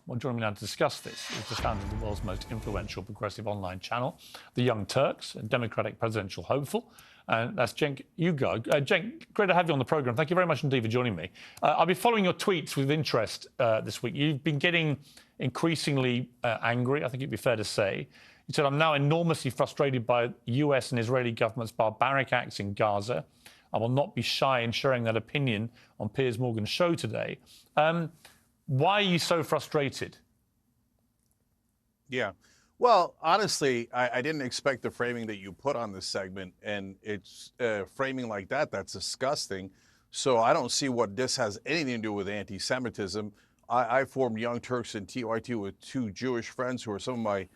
Well, joining me now to discuss this is the founder of the world's most influential progressive online channel, The Young Turks, a Democratic presidential hopeful. And that's Cenk Uygur. Cenk, great to have you on the programme. Thank you very much indeed for joining me. I've been following your tweets with interest this week. You've been getting increasingly angry, I think it'd be fair to say. You said, I'm now enormously frustrated by US and Israeli government's barbaric acts in Gaza. I will not be shy in sharing that opinion on Piers Morgan's show today. Why are you so frustrated? Yeah. Well, honestly, I didn't expect the framing that you put on this segment, and it's framing like that. That's disgusting. So I don't see what this has anything to do with anti-Semitism. I formed Young Turks and TYT with two Jewish friends who are some of my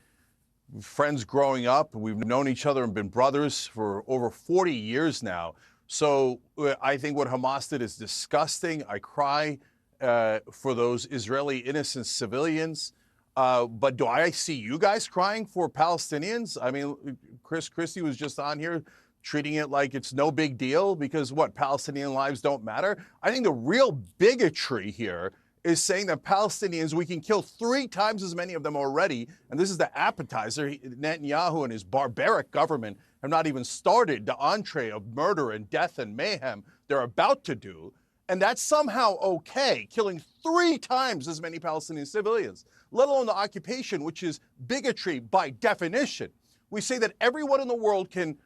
friends growing up. We've known each other and been brothers for over 40 years now. So I think what Hamas did is disgusting. I cry for those Israeli innocent civilians. But do I see you guys crying for Palestinians? I mean, Chris Christie was just on here treating it like it's no big deal because what, Palestinian lives don't matter? I think the real bigotry here is saying that Palestinians, we can kill 3 times as many of them already. And this is the appetizer. Netanyahu and his barbaric government have not even started the entree of murder and death and mayhem they're about to do. And that's somehow okay, killing 3 times as many Palestinian civilians, let alone the occupation, which is bigotry by definition. We say that everyone in the world can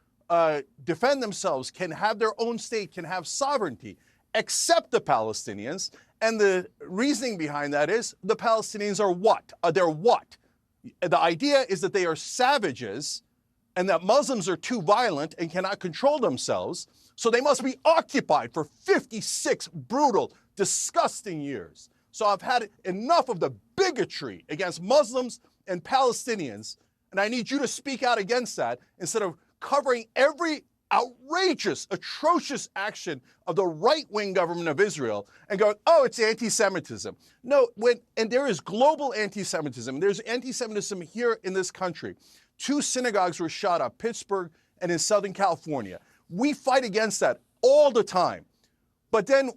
defend themselves, can have their own state, can have sovereignty, except the Palestinians. And the reasoning behind that is the Palestinians are what? They're what? The idea is that they are savages and that Muslims are too violent and cannot control themselves, so they must be occupied for 56 brutal, disgusting years. So I've had enough of the bigotry against Muslims and Palestinians, and I need you to speak out against that instead of covering every outrageous, atrocious action of the right-wing government of Israel and going, oh, it's anti-Semitism. No, and there is global anti-Semitism. There's anti-Semitism here in this country. 2 synagogues were shot up, Pittsburgh and in Southern California. We fight against that all the time. But then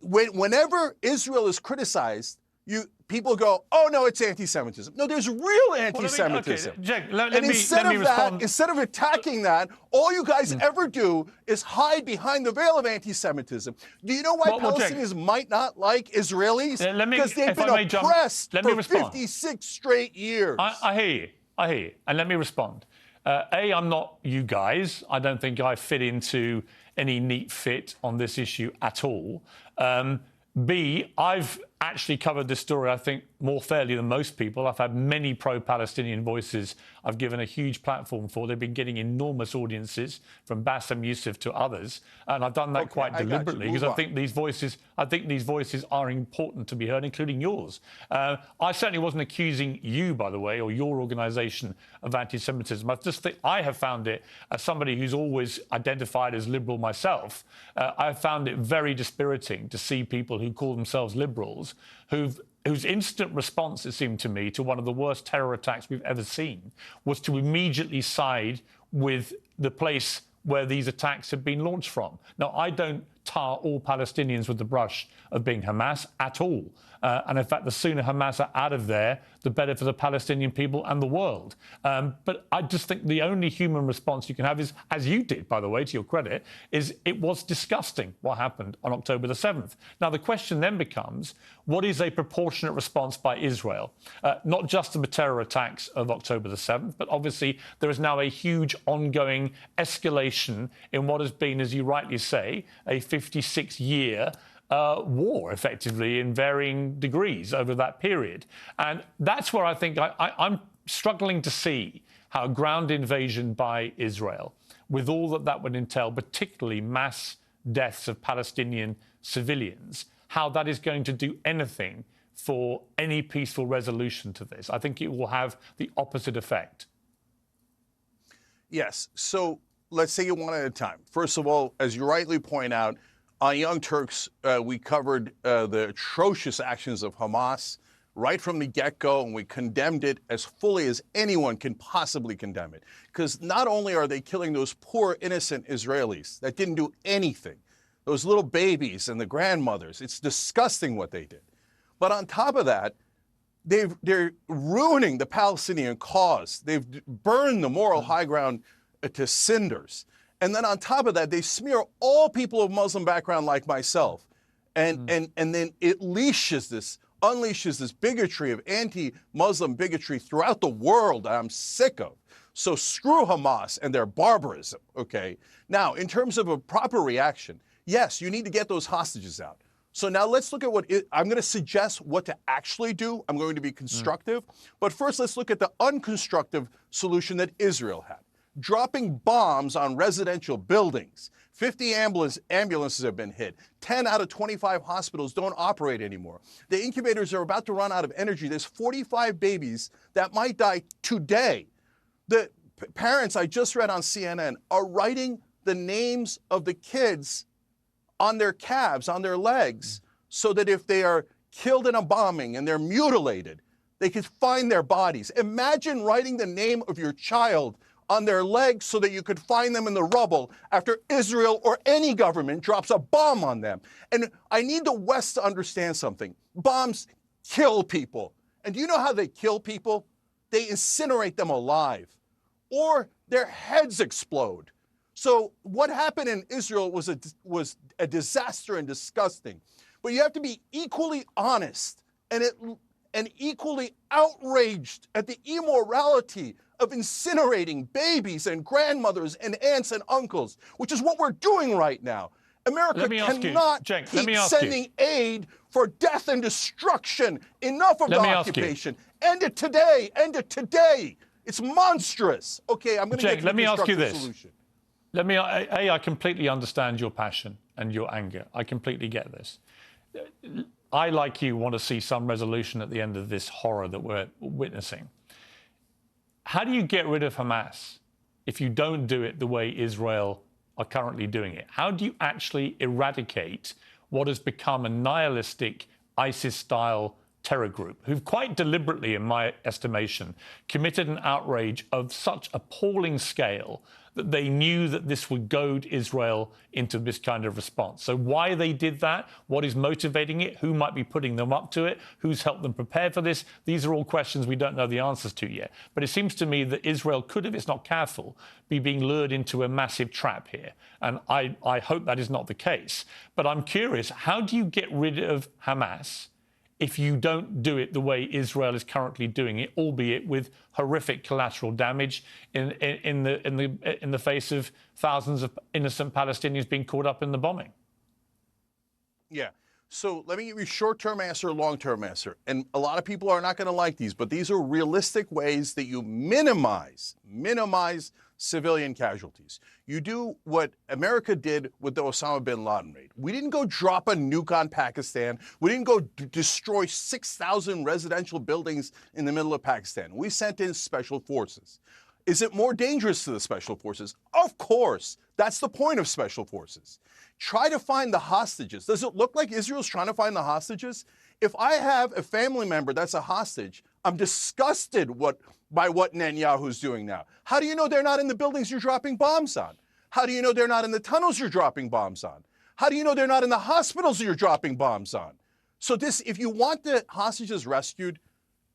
whenever Israel is criticized, people go, oh, no, it's anti-Semitism. No, there's real anti-Semitism. Instead of attacking that, all you guys ever do is hide behind the veil of anti-Semitism. Do you know why Palestinians might not like Israelis? Because they've been oppressed for 56 straight years. I hear you. And let me respond. A, I'm not you guys. I don't think I fit into any neat fit on this issue at all. B, I've actually covered this story, I think, more fairly than most people. I've had many pro-Palestinian voices I've given a huge platform for. They've been getting enormous audiences, from Bassem Youssef to others, and I've done that quite deliberately because I think these voices are important to be heard, including yours. I certainly wasn't accusing you, by the way, or your organisation of anti-Semitism. I just think I have found it, as somebody who's always identified as liberal myself, I've found it very dispiriting to see people who call themselves liberals whose instant response, it seemed to me, to one of the worst terror attacks we've ever seen was to immediately side with the place where these attacks had been launched from. Now, I don't tar all Palestinians with the brush of being Hamas at all. And in fact, the sooner Hamas are out of there, the better for the Palestinian people and the world. But I just think the only human response you can have is, as you did, by the way, to your credit, is it was disgusting what happened on October the 7th. Now, the question then becomes, what is a proportionate response by Israel? Not just to the terror attacks of October the 7th, but obviously there is now a huge ongoing escalation in what has been, as you rightly say, a 56-year war, effectively, in varying degrees over that period. And that's where I think I'm struggling to see how a ground invasion by Israel, with all that would entail, particularly mass deaths of Palestinian civilians, how that is going to do anything for any peaceful resolution to this. I think it will have the opposite effect. Yes. So let's take it one at a time. First of all, as you rightly point out, on Young Turks, we covered the atrocious actions of Hamas right from the get-go, and we condemned it as fully as anyone can possibly condemn it. Because not only are they killing those poor, innocent Israelis that didn't do anything, those little babies and the grandmothers, it's disgusting what they did. But on top of that, they're ruining the Palestinian cause. They've burned the moral high ground to cinders. And then on top of that, they smear all people of Muslim background like myself. And then it unleashes this bigotry of anti-Muslim bigotry throughout the world that I'm sick of. So screw Hamas and their barbarism, okay? Now, in terms of a proper reaction, yes, you need to get those hostages out. So now let's look at I'm going to suggest what to actually do. I'm going to be constructive. But first, let's look at the unconstructive solution that Israel had. Dropping bombs on residential buildings. 50 ambulances have been hit. 10 out of 25 hospitals don't operate anymore. The incubators are about to run out of energy. There's 45 babies that might die today. The parents I just read on CNN are writing the names of the kids on their calves, on their legs, so that if they are killed in a bombing and they're mutilated, they could find their bodies. Imagine writing the name of your child on their legs so that you could find them in the rubble after Israel or any government drops a bomb on them. And I need the West to understand something. Bombs kill people. And do you know how they kill people? They incinerate them alive, or their heads explode. So what happened in Israel was a disaster and disgusting. But you have to be equally honest and equally outraged at the immorality of incinerating babies and grandmothers and aunts and uncles, which is what we're doing right now. America cannot keep sending aid for death and destruction. Enough of the occupation. End it today. End it today. It's monstrous. Okay, I'm going to get to the constructive solution. I completely understand your passion and your anger. I completely get this. I, like you, want to see some resolution at the end of this horror that we're witnessing. How do you get rid of Hamas if you don't do it the way Israel are currently doing it? How do you actually eradicate what has become a nihilistic ISIS-style terror group who've quite deliberately, in my estimation, committed an outrage of such appalling scale that they knew that this would goad Israel into this kind of response? So why they did that, what is motivating it, who might be putting them up to it, who's helped them prepare for this, these are all questions we don't know the answers to yet. But it seems to me that Israel could, if it's not careful, be being lured into a massive trap here. And I hope that is not the case. But I'm curious, how do you get rid of Hamas if you don't do it the way Israel is currently doing it, albeit with horrific collateral damage in the face of thousands of innocent Palestinians being caught up in the bombing? Yeah. So let me give you a short-term answer, long-term answer. And a lot of people are not going to like these, but these are realistic ways that you minimize civilian casualties. You do what America did with the Osama bin Laden raid. We didn't go drop a nuke on Pakistan. We didn't go destroy 6,000 residential buildings in the middle of Pakistan. We sent in special forces. Is it more dangerous to the special forces? Of course. That's the point of special forces. Try to find the hostages. Does it look like Israel's trying to find the hostages? If I have a family member that's a hostage, I'm disgusted by what Netanyahu's doing now. How do you know they're not in the buildings you're dropping bombs on? How do you know they're not in the tunnels you're dropping bombs on? How do you know they're not in the hospitals you're dropping bombs on? So if you want the hostages rescued,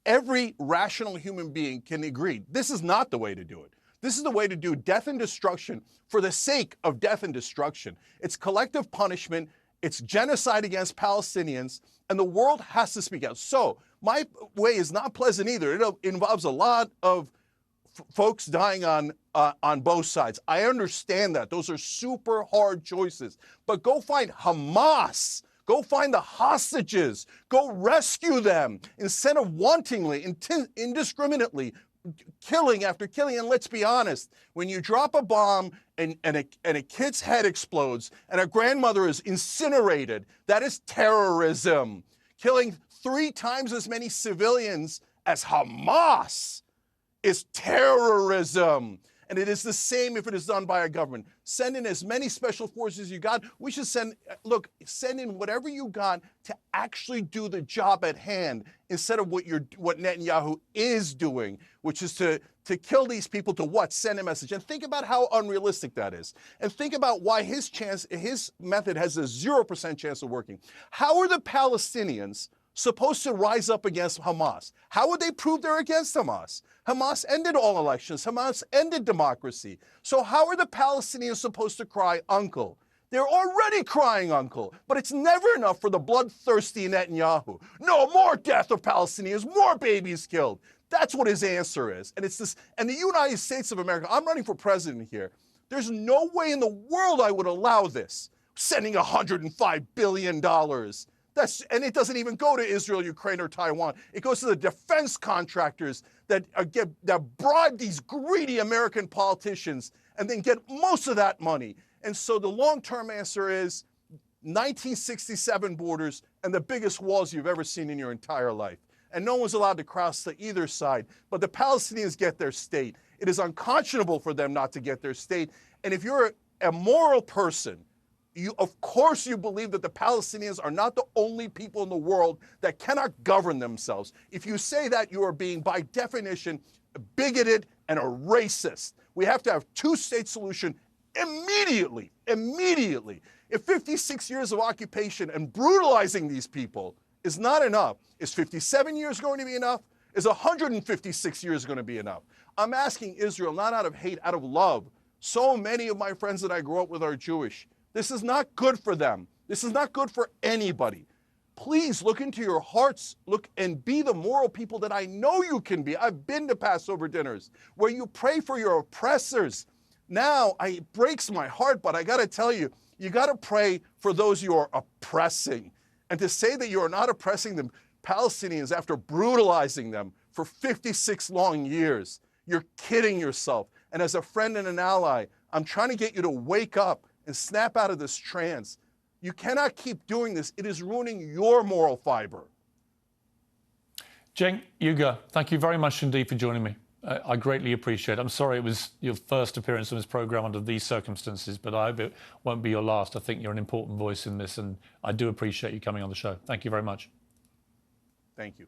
every rational human being can agree this is not the way to do it. This is the way to do death and destruction for the sake of death and destruction. It's collective punishment. It's genocide against Palestinians, and the world has to speak out. So my way is not pleasant either. It involves a lot of folks dying on both sides. I understand that. Those are super hard choices. But go find Hamas. Go find the hostages. Go rescue them instead of wantonly, indiscriminately killing after killing. And let's be honest, when you drop a bomb and a kid's head explodes and a grandmother is incinerated, that is terrorism. Killing 3 times as many civilians as Hamas is terrorism. And it is the same if it is done by a government. Send in as many special forces as you got. We should send in whatever you got to actually do the job at hand instead of what Netanyahu is doing, which is to kill these people to what? Send a message. And think about how unrealistic that is. And think about why his method has a 0% chance of working. How are the Palestinians supposed to rise up against Hamas. How would they prove they're against Hamas? Hamas ended all elections. Hamas ended democracy. So how are the Palestinians supposed to cry uncle? They're already crying uncle, but it's never enough for the bloodthirsty Netanyahu. No, more death of Palestinians, more babies killed. That's what his answer is. And it's this, and the United States of America, I'm running for president here. There's no way in the world I would allow this, sending $105 billion. And it doesn't even go to Israel, Ukraine, or Taiwan. It goes to the defense contractors that bribe these greedy American politicians and then get most of that money. And so the long-term answer is 1967 borders and the biggest walls you've ever seen in your entire life. And no one's allowed to cross to either side. But the Palestinians get their state. It is unconscionable for them not to get their state. And if you're a moral person, of course you believe that the Palestinians are not the only people in the world that cannot govern themselves. If you say that, you are being, by definition, bigoted and a racist. We have to have two-state solution immediately. If 56 years of occupation and brutalizing these people is not enough, is 57 years going to be enough? Is 156 years going to be enough? I'm asking Israel, not out of hate, out of love. So many of my friends that I grew up with are Jewish. This is not good for them. This is not good for anybody. Please look into your hearts, look and be the moral people that I know you can be. I've been to Passover dinners where you pray for your oppressors. Now, it breaks my heart, but I got to tell you, you got to pray for those you are oppressing. And to say that you are not oppressing the Palestinians after brutalizing them for 56 long years, you're kidding yourself. And as a friend and an ally, I'm trying to get you to wake up and snap out of this trance. You cannot keep doing this. It is ruining your moral fiber. Cenk, Uygur, thank you very much indeed for joining me. I greatly appreciate it. I'm sorry it was your first appearance on this programme under these circumstances, but I hope it won't be your last. I think you're an important voice in this, and I do appreciate you coming on the show. Thank you very much. Thank you.